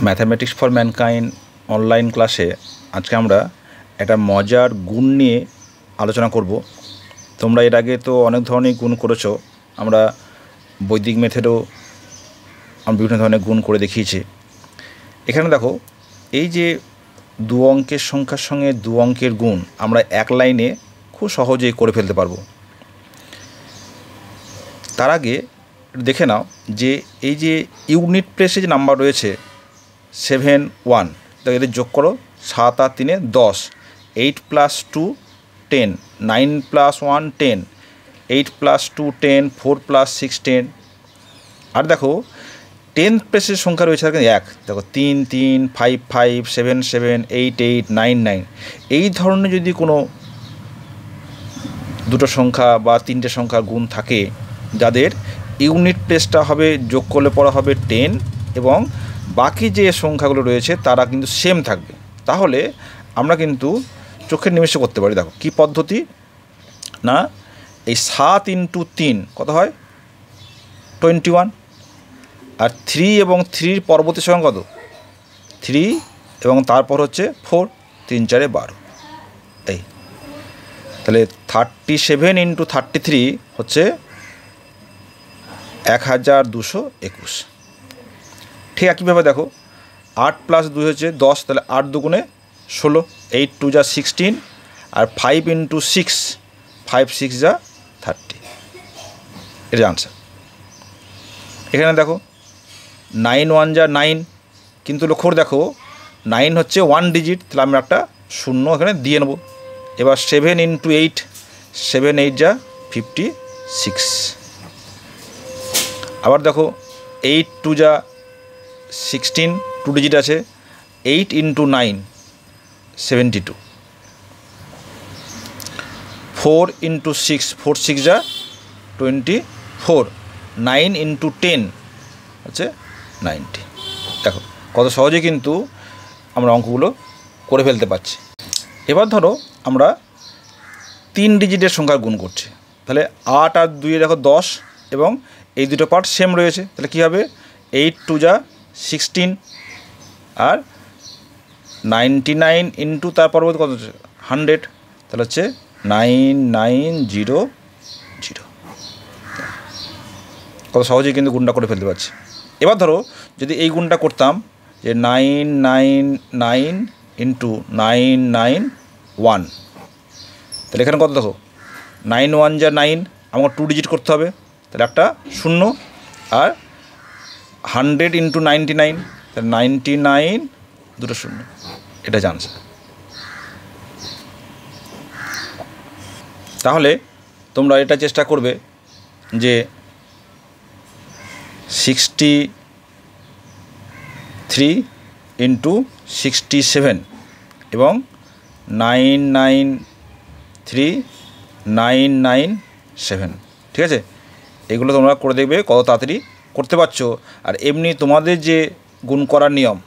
Mathematics for mankind online ক্লাসে আজকে আমরা একটা মজার গুণ নিয়ে আলোচনা করব। তোমরা এর আগে তো অনেক ধরনের গুণ করেছো, আমরা বৈদিক মেথডেও বিভিন্ন ধরনের গুণ করে দেখিয়েছি। এখানে দেখো, এই যে দু অঙ্কের সংখ্যার সঙ্গে দু অঙ্কের গুণ আমরা এক লাইনে খুব সহজেই করে ফেলতে পারবো। তার আগে দেখে নাও যে এই যে ইউনিট প্লেসে যে নাম্বার রয়েছে 7 1, তো এদের যোগ করো। 7 আর 3 10, 8 + 2 10, 9 + 1 10, 8 + 2 10, 4 + 6 10। আর দেখো 10 প্লেসের সংখ্যা রয়েছে এক, দেখো 3 3, 5 5, 7 7, 8 8, 9 9। এই ধরনের যদি কোনো দুটো সংখ্যা বা তিনটে সংখ্যার গুণ থাকে যাদের ইউনিট প্লেসটা হবে যোগ করলে পড়া হবে 10 এবং বাকি যে সংখ্যাগুলো রয়েছে তারা কিন্তু সেম থাকবে, তাহলে আমরা কিন্তু চোখের নিমেষে করতে পারি। দেখো কী পদ্ধতি না, এই 7 × 3 কত হয় 21, আর 3 এবং 3 পরবর্তী সংখ্যা কত 3 এবং তারপর হচ্ছে 4, 3 4 12। এই তাহলে 37 × 33 হচ্ছে 1221। ঠিক একইভাবে দেখো 8 + 2 হচ্ছে 10, তাহলে 8 2 16, 8 2 = 16, আর 5 × 6, 5 6 = 30। এটা আনসার। এখানে দেখো 9 1 = 9, কিন্তু লক্ষ্য করে দেখো 9 হচ্ছে 1 ডিজিট, তাহলে আমি একটা শূন্য এখানে দিয়ে নেব। এবার 7 × 8, 7 8 = 56। আবার দেখো 8 2 = 16, 2 ডিজিট আছে, 8 × 9 72, 4 × 6, 4 6 = 24, 9 × 10 হচ্ছে 90। দেখো কত সহজে কিন্তু আমরা অঙ্কগুলো করে ফেলতে পারছি। এবার ধরো আমরা 3 ডিজিটের সংখ্যার গুণ করছি, তাহলে 8 আর 2 দেখো 10 এবং এই দুটো পার্ট সেম রয়েছে, তাহলে কী হবে 8 2 = 16, আর 99 × তার পরবর্তী কত হচ্ছে 100, তাহলে হচ্ছে 9900। কত সহজেই কিন্তু গুণটা করে ফেলতে পারছি। এবার ধরো যদি এই গুণটা করতাম যে 999 × 991, তাহলে এখানে কত দেখো 9 1 = 9, আমাকে 2 ডিজিট করতে হবে, তাহলে একটা শূন্য, আর 100 × 99, তাহলে 99 দুটো শূন্য। এটা জানছে। তাহলে তোমরা এটা চেষ্টা করবে যে 63 × 67 এবং 993 997, ঠিক আছে? এগুলো তোমরা করে দেখবে কত তাড়াতাড়ি করতে পারছো। আর এমনি তোমাদের যে গুণ করার নিয়ম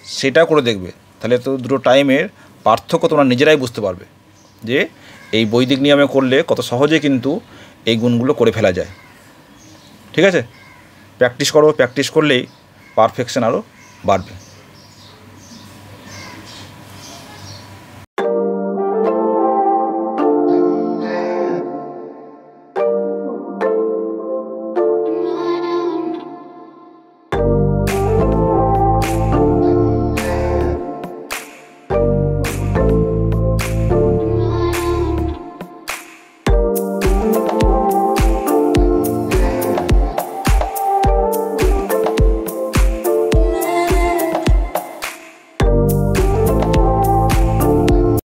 সেটা করে দেখবে, তাহলে তো দুটো টাইমের পার্থক্য তোমরা নিজেরাই বুঝতে পারবে যে এই বৈদিক নিয়মে করলে কত সহজে কিন্তু এই গুণগুলো করে ফেলা যায়। ঠিক আছে, প্র্যাকটিস করো, প্র্যাকটিস করলেই পারফেকশন আরও বাড়বে।